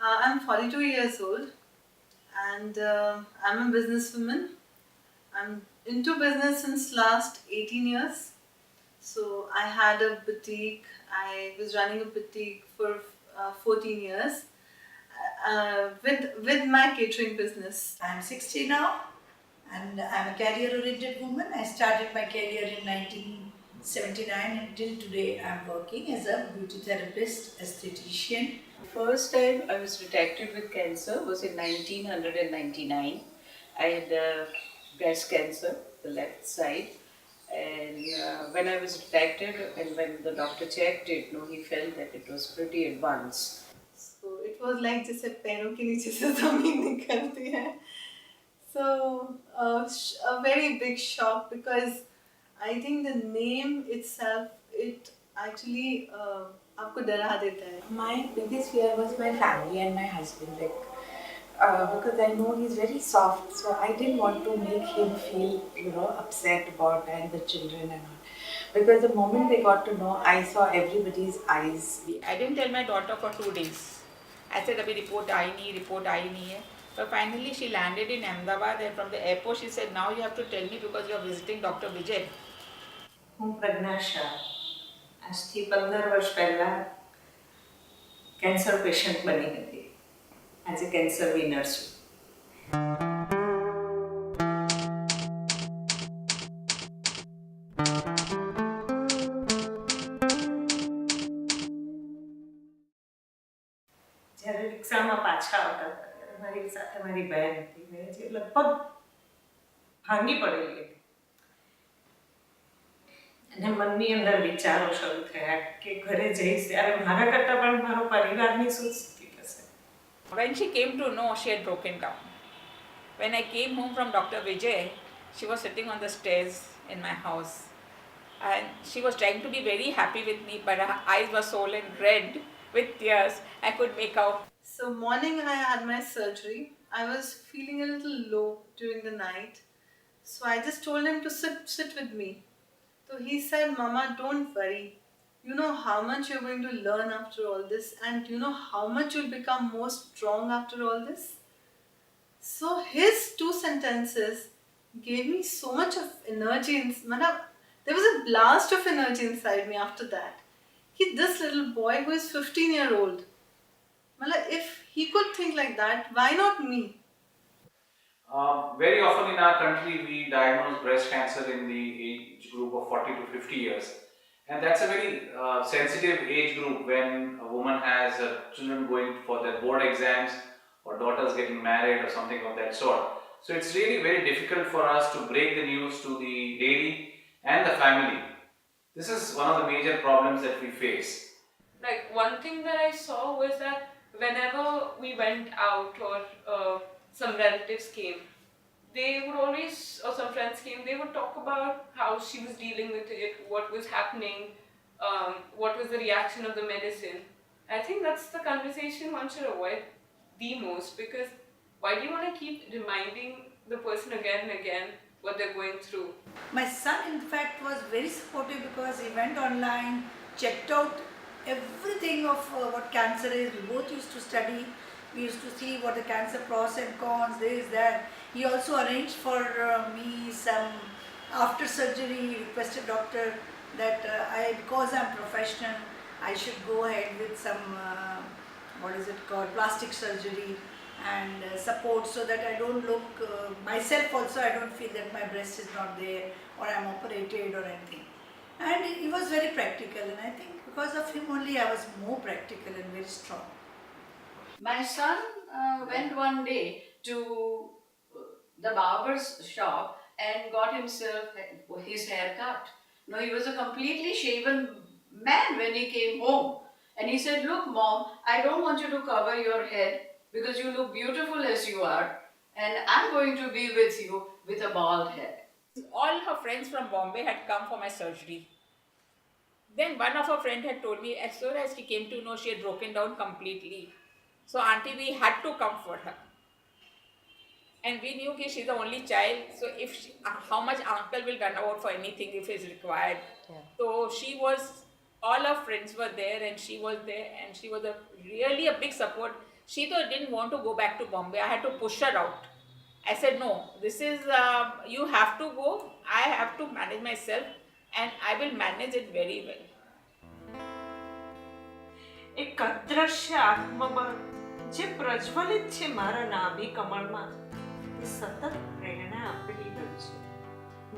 I'm 42 years old and I'm a businesswoman. I'm into business since last 18 years. So I had a boutique. I was running a boutique for 14 years with my catering business. I'm 60 now and I'm a career oriented woman. I started my career in 1979 and till today I'm working as a beauty therapist, esthetician. First time I was detected with cancer was in 1999. I had breast cancer, the left side, and when I was detected and when the doctor checked it, no, he felt that it was pretty advanced. So it was like जैसे पैरों के नीचे से जमीन निकलती है. So a very big shock because I think the name itself it actually आपको डरा देता है. My biggest fear was my family and my husband, because I know he's very soft, so I didn't want to make him feel, upset about and the children and all. Because the moment they got to know, I saw everybody's eyes. I didn't tell my daughter for 2 days. I said, "Abhi report आई नहीं है." But finally, she landed in Ahmedabad, and from the airport, she said, "Now you have to tell me because you are visiting Dr. Vijay." હું પ્રજ્ઞા શાહ આજથી 15 વર્ષ પહેલાં cancer patient બની હતી. આજે cancer winner છું. જ્યારે રિક્ષામાં પાછા આવતા હતા ત્યારે મારી સાથે મારી બહેન હતી ને જે લગભગ ભાંગી પડેલી હતી અને મનની અંદર વિચારો શરૂ થયા કે ઘરે જઈશ ત્યારે મારા કરતાં પણ મારો પરિવારની શું સ્થિતિ થશે. When she came to know, she had broken down. When I came home from Dr. Vijay, she was sitting on the stairs in my house. And she was trying to be very happy with me, but her eyes were swollen red with tears. I could make out. So morning I had my surgery. I was feeling a little low during the night. So I just told him to sit with me. So he said, "Mama, don't worry. You know how much you're going to learn after all this, and you know how much you'll become more strong after all this." So his two sentences gave me so much of energy. There was a blast of energy inside me after that. This little boy who is 15-year-old, if he could think like that, why not me? Very often in our country, we diagnose breast cancer in the age group of 40 to 50 years. And that's a very sensitive age group when a woman has children going for their board exams or daughters getting married or something of that sort. So it's really very difficult for us to break the news to the lady and the family. This is one of the major problems that we face. Like one thing that I saw was that whenever we went out or some relatives came, they would always, or some friends came, they would talk about how she was dealing with it, what was happening, what was the reaction of the medicine. I think that's the conversation one should avoid the most, because why do you want to keep reminding the person again and again what they're going through? My son, in fact, was very supportive because he went online, checked out everything of what cancer is. We both used to study. We used to see what the cancer pros and cons, this, that. He also arranged for me some after surgery. He requested doctor that because I'm professional, I should go ahead with some plastic surgery and support, so that I don't look myself also. I don't feel that my breast is not there or I'm operated or anything. And he was very practical, and I think because of him only I was more practical and very strong. My son went one day to the barber's shop and got himself his hair cut. No, he was a completely shaven man when he came home. And he said, "Look, Mom, I don't want you to cover your head because you look beautiful as you are, and I'm going to be with you with a bald head." All her friends from Bombay had come for my surgery. Then one of her friends had told me, as soon as she came to know, she had broken down completely. So auntie, we had to comfort her. And we knew that she's the only child, so if she, how much uncle will run out for anything if it's required. So she was, all her friends were there and she was there, and she was really a big support. She though didn't want to go back to Bombay. I had to push her out. I said, no, this is, you have to go. I have to manage myself and I will manage it very well. એક અદ્રશ્ય આત્મબળ જે પ્રજ્વલિત છે મારા નાભી કમળમાં એ સતત પ્રેરણા આપી રહ્યું છે.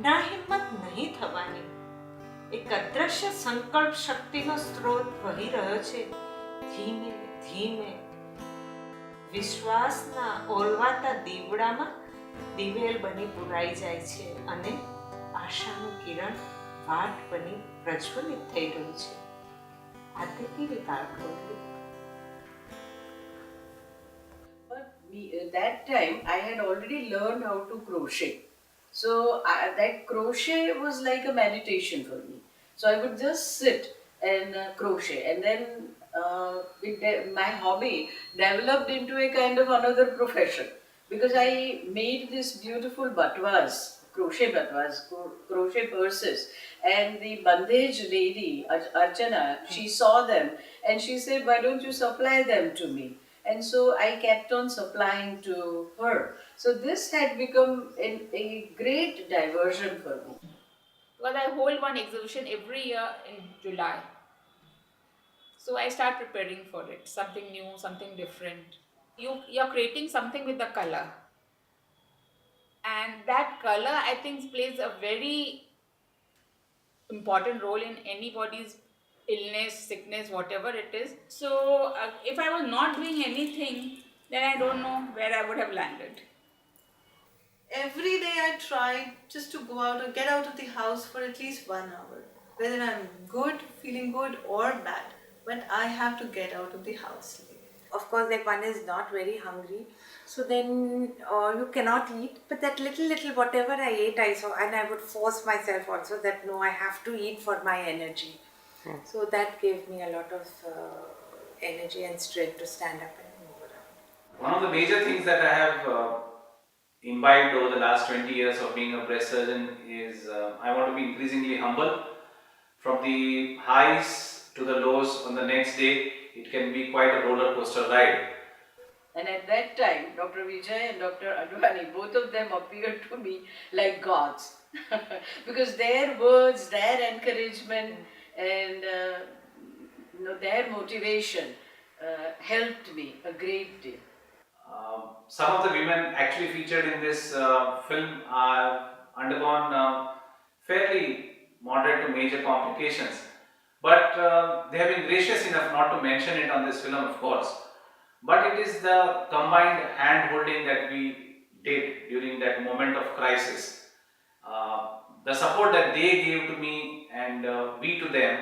ના હિંમત નહીં થવાની. એક અદ્રશ્ય સંકલ્પ શક્તિનો સ્ત્રોત વહી રહ્યો છે ધીમે ધીમે. વિશ્વાસના ઓલવાતા દીવડામાં દિવેલ બની પુરાઈ જાય છે અને આશાનું કિરણ વાટ બની પ્રજ્વલિત થઈ રહ્યું છે. આતે કેવી કાળ ખોલી. But that time I had already learned how to crochet. So that crochet was like a meditation for me. So I would just sit and crochet, and then my hobby developed into a kind of another profession because I made this beautiful batwas, crochet batwas, crochet purses, and the bandage lady Archana, she saw them and she said, why don't you supply them to me? And so I kept on supplying to her. So this had become a great diversion for me. Because I hold one exhibition every year in July. So I start preparing for it, something new, something different. You're creating something with the color. And that color, I think, plays a very important role in anybody's illness, sickness, whatever it is. So if I was not doing anything, then I don't know where I would have landed. Every day I try just to go out or get out of the house for at least 1 hour. Whether I'm good, feeling good or bad, but I have to get out of the house. Of course, like one is not very hungry, so then you cannot eat. But that little whatever I ate, I saw, and I would force myself also that no, I have to eat for my energy. So that gave me a lot of energy and strength to stand up and move around. One of the major things that I have imbibed over the last 20 years of being a breast surgeon is I want to be increasingly humble. From the highs to the lows on the next day, it can be quite a roller coaster ride. And at that time, Dr. Vijay and Dr. Advani, both of them appeared to me like gods. Because their words, their encouragement and their motivation helped me a great deal. Some of the women actually featured in this film have undergone fairly moderate to major complications. But they have been gracious enough not to mention it on this film, of course. But it is the combined hand-holding that we did during that moment of crisis. The support that they gave to me and we to them,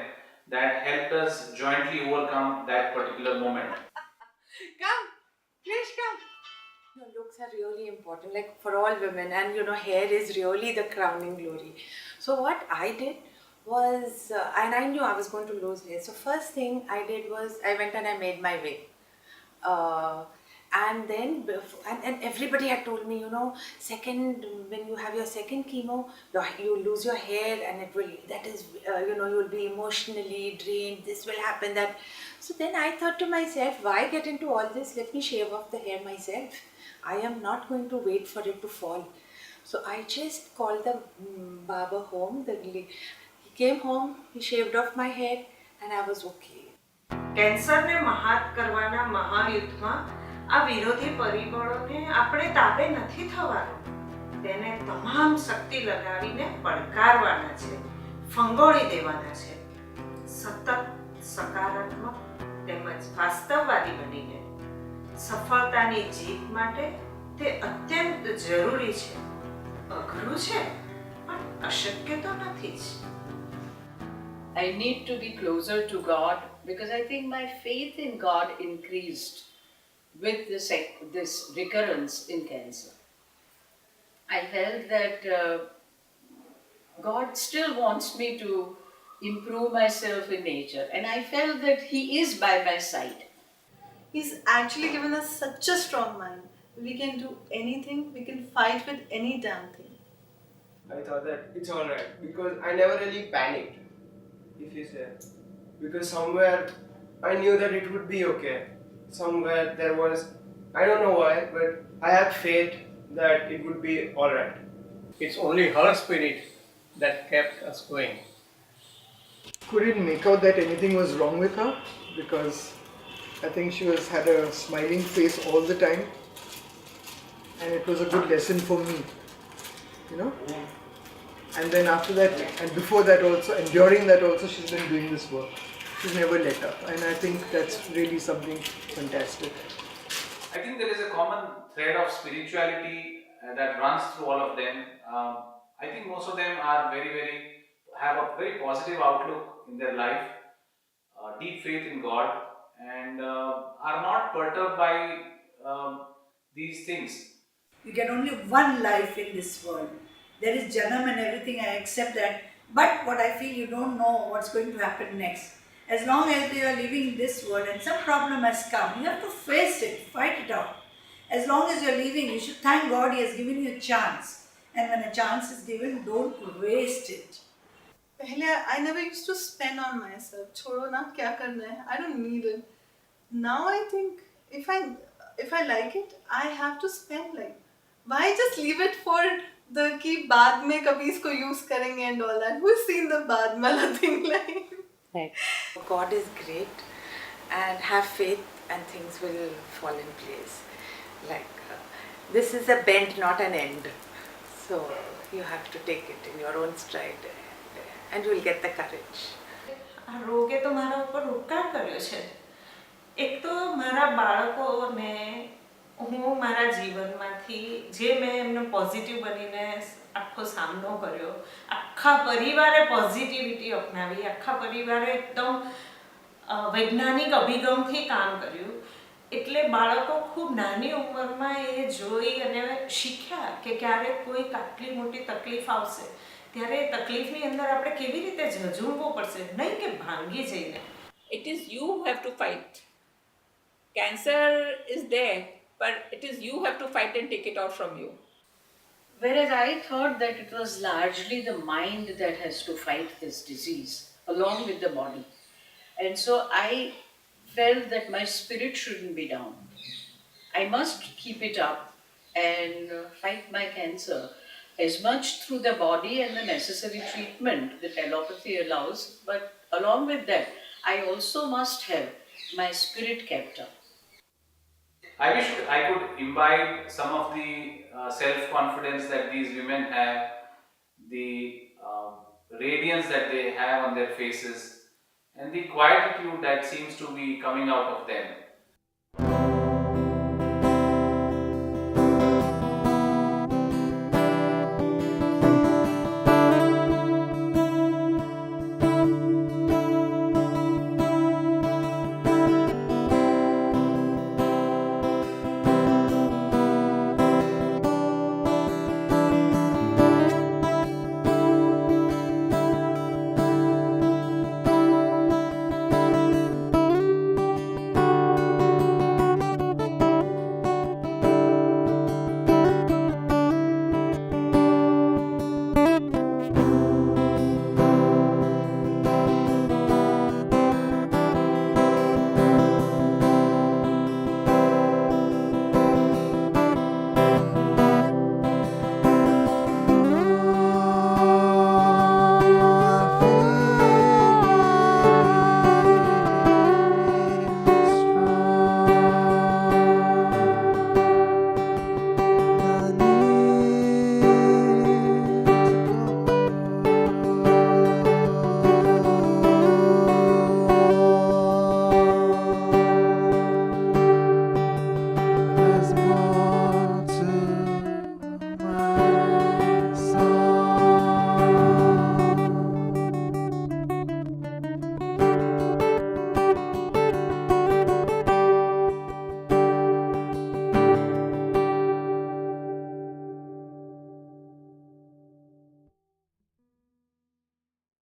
that helped us jointly overcome that particular moment. Come, please come. Looks are really important, like for all women, and hair is really the crowning glory. So what I did was, and I knew I was going to lose hair. So first thing I did was I went and I made my wig. And then, and everybody had told me, second, when you have your second chemo, you lose your hair and it will, that is, you will be emotionally drained, this will happen, that. So then I thought to myself, why get into all this? Let me shave off the hair myself. I am not going to wait for it to fall. So I just called the barber home. He came home, he shaved off my hair and I was okay. કેન્સરને મહાત કરવાના મહાયુદ્ધમાં આ વિરોધી પરિબળોને આપણે તાબે નથી થવાનું. તેને તમામ શક્તિ લગાવીને પડકારવાના છે, ફંગોળી દેવાના છે. સતત સકારાત્મક તેમજ વાસ્તવવાદી બનીને સફળતાની જીત માટે તે અત્યંત જરૂરી છે. અઘરું છે પણ અશક્ય તો નથી જ. I need to be closer to God because I think my faith in God increased with this recurrence in cancer. I felt that God still wants me to improve myself in nature, and I felt that He is by my side. He's actually given us such a strong mind. We can do anything, we can fight with any damn thing. I thought that it's alright because I never really panicked, if you say. Because somewhere I knew that it would be okay. somewhere there was, I don't know why, but I had faith that it would be alright. It's only her spirit that kept us going. Couldn't make out that anything was wrong with her because I think she had a smiling face all the time, and it was a good lesson for me, you know. And then after that, and before that also, and during that also, she's been doing this work. She's never let up, and I think that's really something fantastic. I think there is a common thread of spirituality that runs through all of them. I think most of them are have a very positive outlook in their life, deep faith in God, and are not perturbed by these things. You get only one life in this world. There is Janam and everything, I accept that. But what I feel, you don't know what's going to happen next. As long as you are living this world and some problem has come, you have to face it, fight it out. As long as you are living, you should thank God He has given you a chance. And when a chance is given, don't waste it. पहले I never used to spend on myself. छोड़ो ना क्या करना है. I don't need it. Now I think if I like it, I have to spend. Like, why just leave it for the कि बाद में कभी इसको use करेंगे and all that. Who's seen the बाद वाला thing like? Right. God is great, and have faith and things will fall in place. This is a bend, not an end. So you have to take it in your own stride, and you will get the courage. આ રોગે તો મારા ઉપર ઉપકાર કર્યો છે. એક તો મારા બાળકોને હું મારા જીવનમાંથી જે મેં એમને પોઝિટિવ બનીને આખો સામનો કર્યો, આખા પરિવારે પોઝિટિવિટી અપનાવી, આખા પરિવારે એકદમ વૈજ્ઞાનિક અભિગમથી કામ કર્યું. એટલે બાળકો ખૂબ નાની ઉંમરમાં એ જોઈ અને શીખ્યા કે ક્યારેક કોઈ આટલી મોટી તકલીફ આવશે ત્યારે એ તકલીફની અંદર આપણે કેવી રીતે ઝઝૂમવું પડશે, નહીં કે ભાંગી જઈને. It is you who have to fight. Cancer is there, but it is you who have to fight and take it out from you. Whereas I thought that it was largely the mind that has to fight this disease along with the body. And so I felt that my spirit shouldn't be down. I must keep it up and fight my cancer as much through the body and the necessary treatment that allopathy allows, but along with that, I also must have my spirit kept up. I wish I could imbibe some of the self-confidence that these women have, the radiance that they have on their faces, and the quietude that seems to be coming out of them.